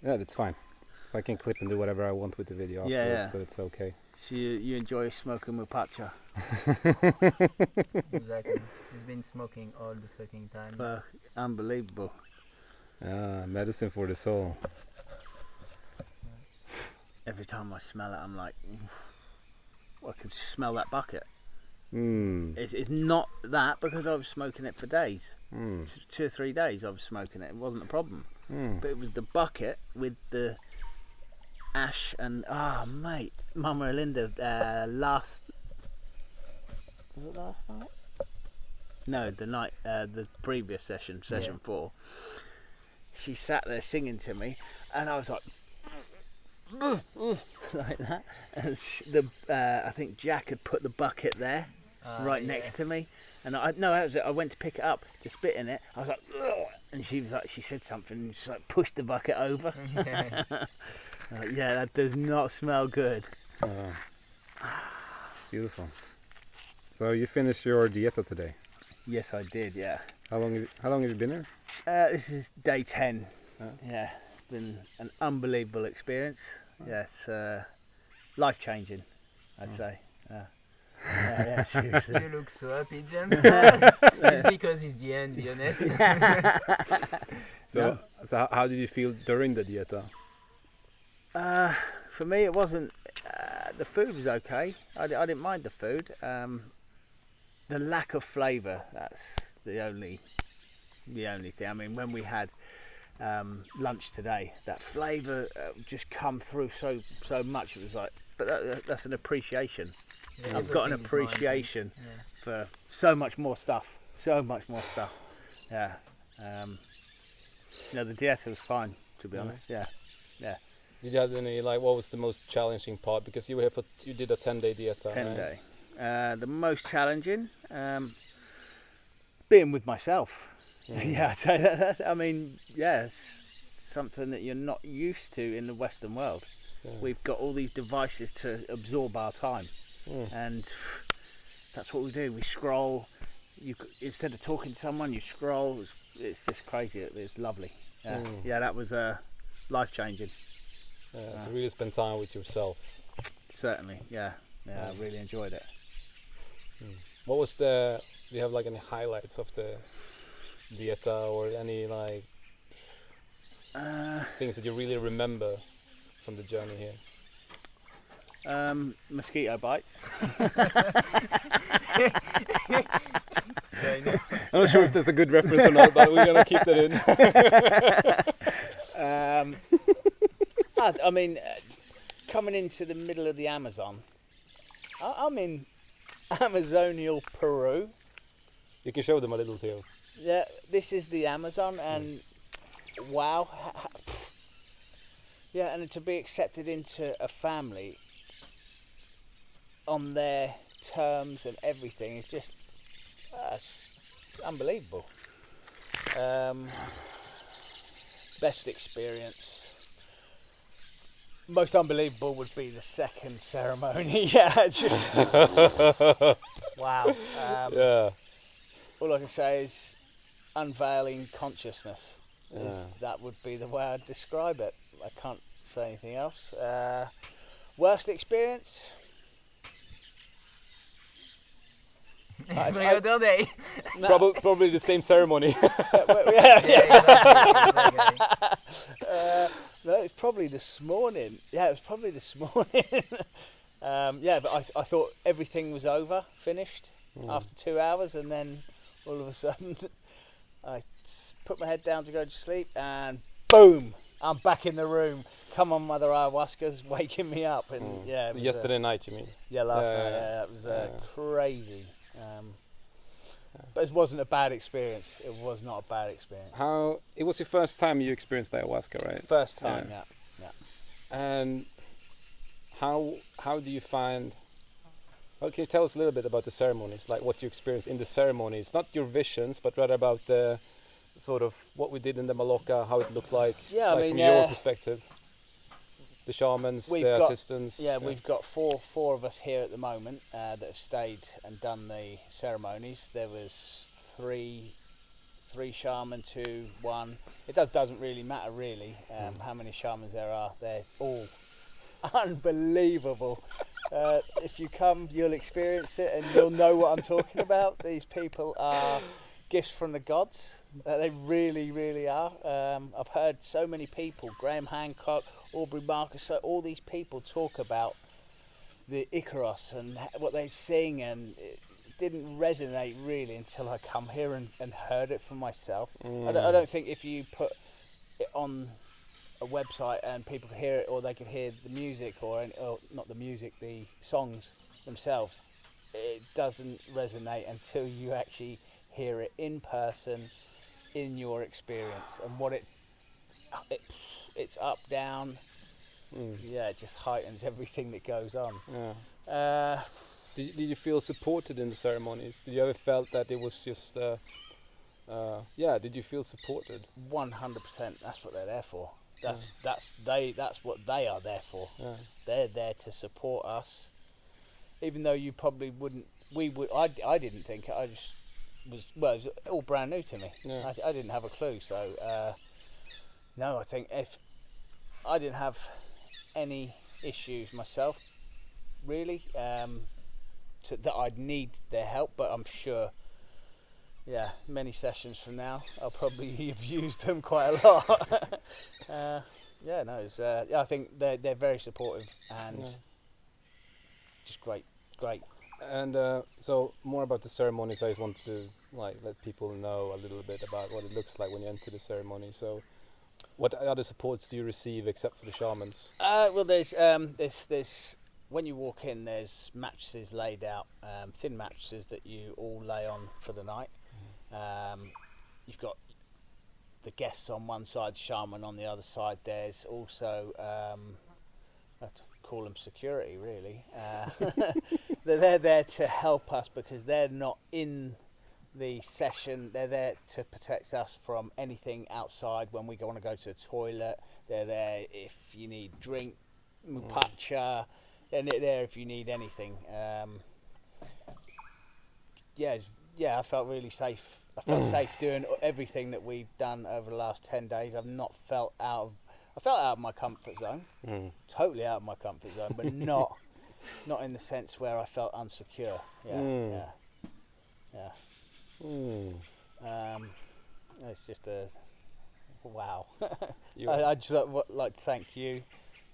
Yeah, that's fine. So I can clip and do whatever I want with the video afterwards, so it's okay. So you enjoy smoking mupacha? Exactly. He's been smoking all the fucking time. Unbelievable. Medicine for the soul. Every time I smell it, I'm like, I can smell that bucket. It's not that, because I was smoking it for days. 2 or 3 days I was smoking it. It wasn't a problem. But it was the bucket with the ash and, mate, Mama Linda, was it last night? No, the night, the previous session 4. She sat there singing to me, and I was like, like that. And I think Jack had put the bucket there, next to me, and that was it. I went to pick it up to spit in it. I was like, ugh! And she said something, and she like pushed the bucket over. That does not smell good. Beautiful. So you finished your Dieta today? Yes, I did. Yeah. How long have you been here? This is day 10. Yeah, been an unbelievable experience. Yes, life changing, I'd say. Yeah, seriously. You look so happy, James. It's because it's the end, be honest. So how did you feel during the Dieta? For me, it wasn't. The food was okay. I didn't mind the food. The lack of flavour, that's the only thing. I mean, when we had lunch today, that flavour just come through so much. It was like, but that's an appreciation. Yeah, I've got an appreciation for so much more stuff. Yeah. The Dieta was fine, to be honest. Yeah. Did you have any, what was the most challenging part? Because you did a 10-day Dieta. 10-day. The most challenging, being with myself. Yeah, I'd say that. I mean, it's something that you're not used to in the Western world. We've got all these devices to absorb our time, and that's what we do. We scroll. Instead of talking to someone, you scroll. It's just crazy. It's lovely. Yeah, that was life changing. To really spend time with yourself. Certainly, yeah. I really enjoyed it. What was do you have any highlights of the Dieta, or any things that you really remember from the journey here? Mosquito bites. I'm not sure if that's a good reference or not, but we're gonna keep that in. I mean, coming into the middle of the Amazon, I'm in Amazonial Peru. You can show them a little too. Yeah, this is the Amazon, and wow. Yeah, and to be accepted into a family on their terms and everything is just unbelievable. Best experience. Most unbelievable would be the second ceremony. Yeah, just wow. All I can say is unveiling consciousness. That would be the way I'd describe it. I can't say anything else. Worst experience? Every other day. No. Probably the same ceremony. No, it's probably this morning. Yeah, it was probably this morning. But I thought everything was over, finished after 2 hours, and then all of a sudden I put my head down to go to sleep, and boom, I'm back in the room. Come on, Mother Ayahuasca's waking me up. And yesterday night, you mean? Yeah, last night. Yeah, it was crazy. But it wasn't a bad experience. It was not a bad experience. It was your first time you experienced ayahuasca, right? First time, yeah. And how do you find? Well, can you tell us a little bit about the ceremonies, like what you experienced in the ceremonies? Not your visions, but rather about the sort of what we did in the Maloka, how it looked like. Yeah, I mean, from your perspective. The shamans, the assistants. Yeah, we've got four of us here at the moment that have stayed and done the ceremonies. There was 3 shaman, 2, 1. It doesn't really matter really how many shamans there are. They're all unbelievable. If you come, you'll experience it and you'll know what I'm talking about. These people are gifts from the gods. They really, really are. I've heard so many people, Graham Hancock, Aubrey Marcus, so all these people talk about the Icaros and what they sing, and it didn't resonate really until I come here and heard it for myself. I don't think if you put it on a website and people could hear it, or they could hear the music, or not the music, the songs themselves, it doesn't resonate until you actually hear it in person, in your experience, and what it's up, down. Yeah, it just heightens everything that goes on. Yeah. Did you feel supported in the ceremonies? Did you ever felt that it was just did you feel supported? 100%. That's what they're there for. That's what they are there for. Yeah. They're there to support us, even though you probably wouldn't. I didn't think it. I just it was all brand new to me. Yeah. I didn't have a clue. So no, I think if I didn't have any issues myself, really, that I'd need their help, but I'm sure. Yeah, many sessions from now, I'll probably have used them quite a lot. I think they're very supportive and just great. And so more about the ceremonies. I just want to let people know a little bit about what it looks like when you enter the ceremony. So, what other supports do you receive except for the shamans? Well, there's when you walk in, there's mattresses laid out, thin mattresses that you all lay on for the night. You've got the guests on one side, the shaman on the other side. There's also, I call them security really. They're there to help us because they're not in the session. They're there to protect us from anything outside when we want to go to the toilet. They're there if you need drink, mupacha. They're there if you need anything. I felt really safe. I felt safe doing everything that we've done over the last 10 days. I've not felt I felt out of my comfort zone, totally out of my comfort zone, but not in the sense where I felt unsecure. It's just a wow. I just like to thank you,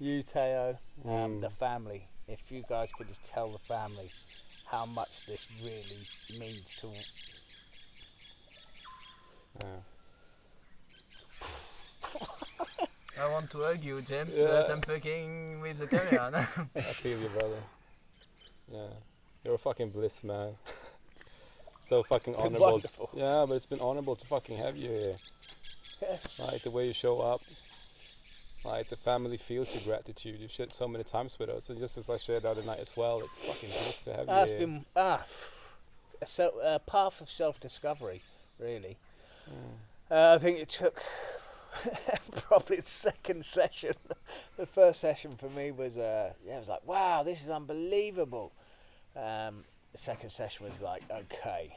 Teo, the family. If you guys could just tell the family how much this really means to. I want to argue, James, but I'm fucking with the camera now. I feel you, brother. Yeah, you're a fucking bliss, man. So fucking honorable. Wonderful. Yeah, but it's been honorable to fucking have you here. Like the way you show up. Like the family feels your gratitude. You've shared so many times with us, and just as I shared the other night as well, it's fucking bliss to have you here. It's been a path of self-discovery, really. I think it took probably the second session. The first session for me was it was like, wow, this is unbelievable. The second session was like, okay,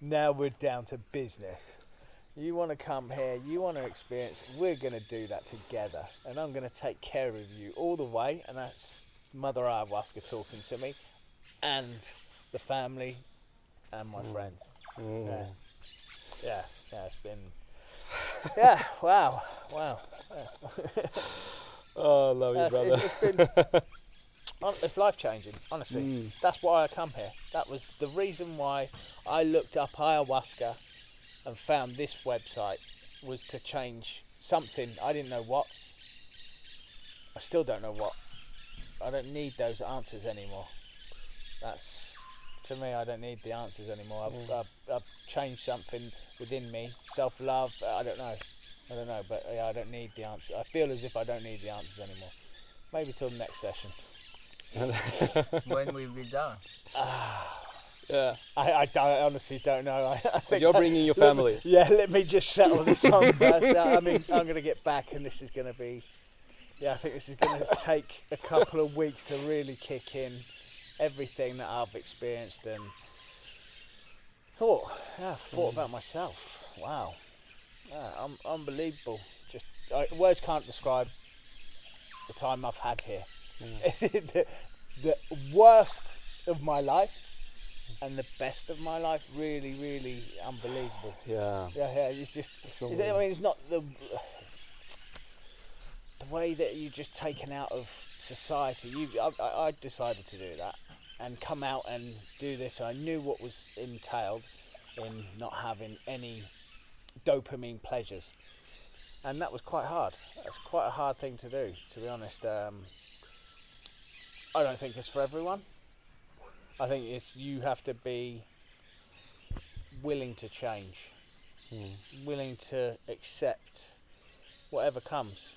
now we're down to business. You want to come here, you want to experience, we're going to do that together, and I'm going to take care of you all the way. And that's Mother Ayahuasca talking to me, and the family, and my friends. It's been wow. Oh, love you, brother. It's life changing, honestly. That's why I come here. That was the reason why I looked up ayahuasca and found this website, was to change something. I didn't know what. I still don't know what. I don't need those answers anymore. To me, I don't need the answers anymore. I've changed something within me. Self-love, I don't know, but I don't need the answers. I feel as if I don't need the answers anymore. Maybe till the next session. When we'll be done. Yeah, I honestly don't know. I think you're bringing your family. Let me just settle this on first. I mean, I'm going to get back, and this is going to be. I think this is going to take a couple of weeks to really kick in everything that I've experienced and thought about myself. wow, unbelievable. Just words can't describe the time I've had here. the worst of my life and the best of my life. Really, really unbelievable. Yeah. It's just. I mean, it's not the way that you're just taken out of society. I decided to do that and come out and do this. I knew what was entailed in not having any dopamine pleasures, and that was quite hard. That's quite a hard thing to do, to be honest. I don't think it's for everyone. I think you have to be willing to change, willing to accept whatever comes,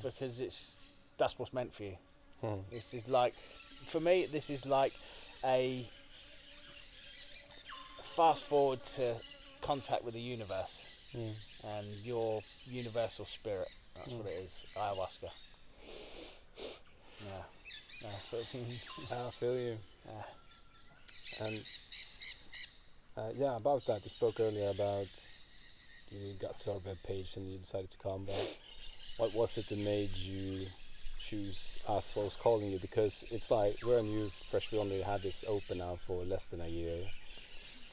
because that's what's meant for you. This is like, for me, this is like a fast forward to contact with the universe and your universal spirit. That's what it is. Ayahuasca. Yeah. I feel you. And about that, you spoke earlier about you got to our webpage and you decided to come back. What was it that made you choose us? What was calling you? Because it's like we're new, fresh. We only had this open now for less than a year.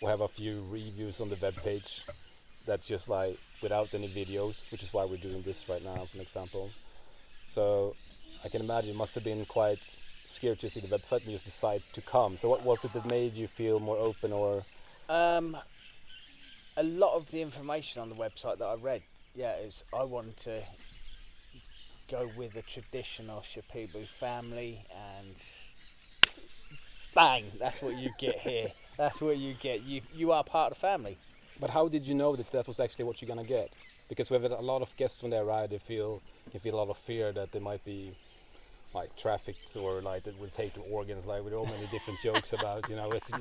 We have a few reviews on the webpage. That's just like without any videos, which is why we're doing this right now, for an example. So I can imagine it must have been quite scared to see the website and just decide to come. So what was it that made you feel more open? Or a lot of the information on the website that I read, is I wanted to go with a traditional Shipibo family, and bang, that's what you get here. That's what you get. You are part of the family. But how did you know that was actually what you're gonna get? Because we've had a lot of guests when they arrive, they feel a lot of fear that they might be like trafficked, or like that will take the organs, like with all many different jokes about,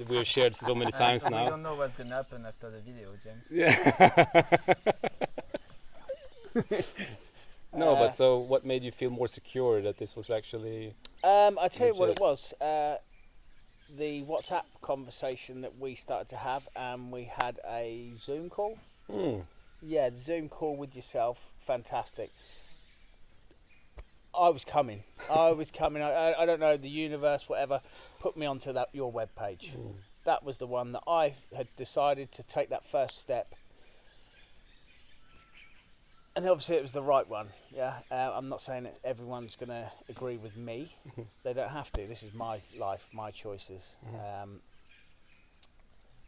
we've shared so many times now. We don't know what's gonna happen after the video, James. Yeah. No, but so what made you feel more secure that this was actually... I tell you what it was. The WhatsApp conversation that we started to have, and we had a Zoom call. Yeah, the Zoom call with yourself, fantastic. I was coming. I don't know, the universe, whatever, put me onto your webpage. That was the one that I had decided to take that first step. And obviously it was the right one. I'm not saying that everyone's going to agree with me. They don't have to. This is my life, my choices.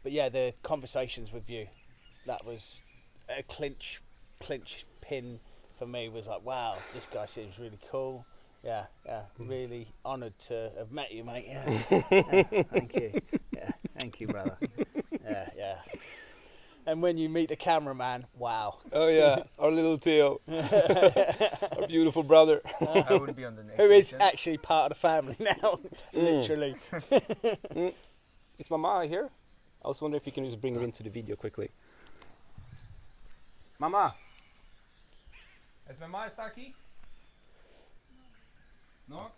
But yeah, the conversations with you, that was a clinch pin for me. Was like, wow, this guy seems really cool. Really honoured to have met you, mate. Thank you. Thank you, brother. And when you meet the cameraman, wow. Oh yeah, our little Theo, our beautiful brother. I would be on the next. Who is actually part of the family now, literally. Is Mama here? I was wondering if you can just bring her into the video quickly. Mama. Is Mama está aquí? No.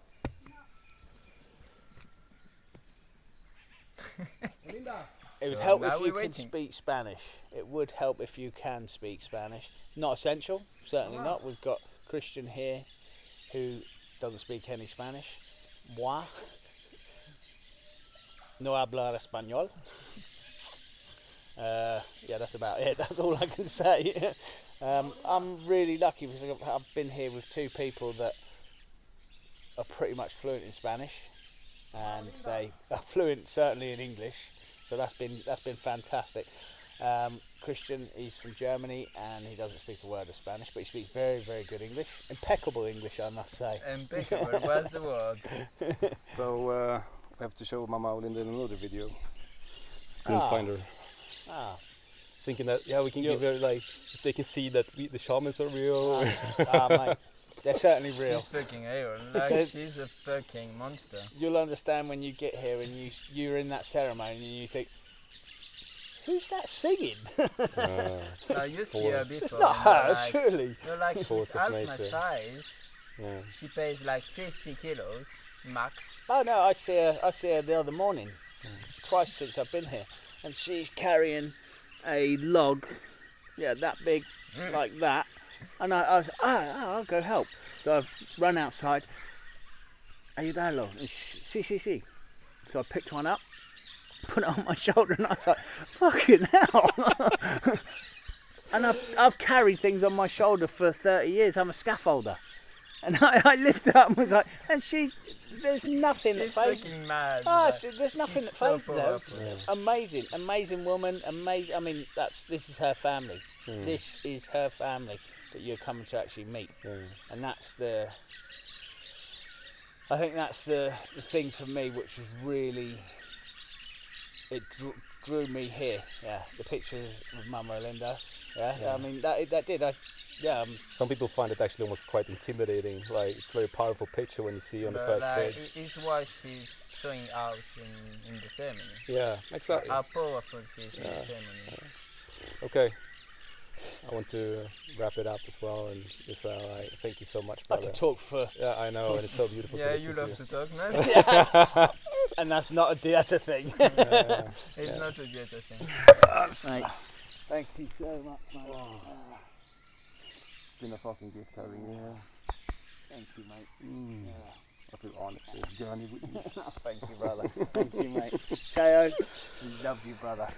Linda. It would help if you can speak Spanish. It would help if you can speak Spanish. Not essential, certainly not. We've got Christian here who doesn't speak any Spanish. Moi no hablar español. That's about it. That's all I can say. I'm really lucky because I've been here with two people that are pretty much fluent in Spanish, and they are fluent certainly in English. So that's been fantastic. Christian, he's from Germany and he doesn't speak a word of Spanish, but he speaks very, very good English. Impeccable English, I must say. Impeccable, where's the word? So we have to show Mama Linda in another video. Couldn't find her. Thinking that, we can give her, like, so they can see that the shamans are real. Mate, they're certainly real. She's fucking real. Like, she's a fucking monster. You'll understand when you get here and you're in that ceremony and you think, who's that singing? You see her before. It's not her, like, surely. You're like, she's half my nature. size. She weighs like 50 kilos, max. Oh no, I see her the other morning, twice since I've been here, and she's carrying a log that big, like that. And I was, I'll go help. So I've run outside. Ayúdalo. Sí. So I picked one up, put it on my shoulder, and I was like, fucking hell. And I've carried things on my shoulder for 30 years. I'm a scaffolder. And I lifted up and was like, and there's nothing that She's phases. freaking mad. There's nothing that so phases her. powerful. Amazing woman. Amazing. I mean, this is her family. This is her family that you're coming to actually meet. And that's I think that's the thing for me, which was really, it drew me here. Yeah, the pictures of Mama Linda. Yeah, I mean that did. Some people find it actually almost quite intimidating. Like it's a very powerful picture when you see on the first page. It's what she's showing out in the ceremony. Yeah, exactly. How powerful she is in the ceremony. Okay, I want to wrap it up as well, and just thank you so much, I brother. could talk for. Yeah, I know, and it's so beautiful to Yeah, listen you to. love to talk, no? And that's not a Dieta thing. It's not a Dieta thing. Mate, thank you so much, mate. It's been a fucking gift having you here. Thank you, mate. I feel honored to journey with you. Thank you, brother. Thank you, mate. Teo, we love you, brother.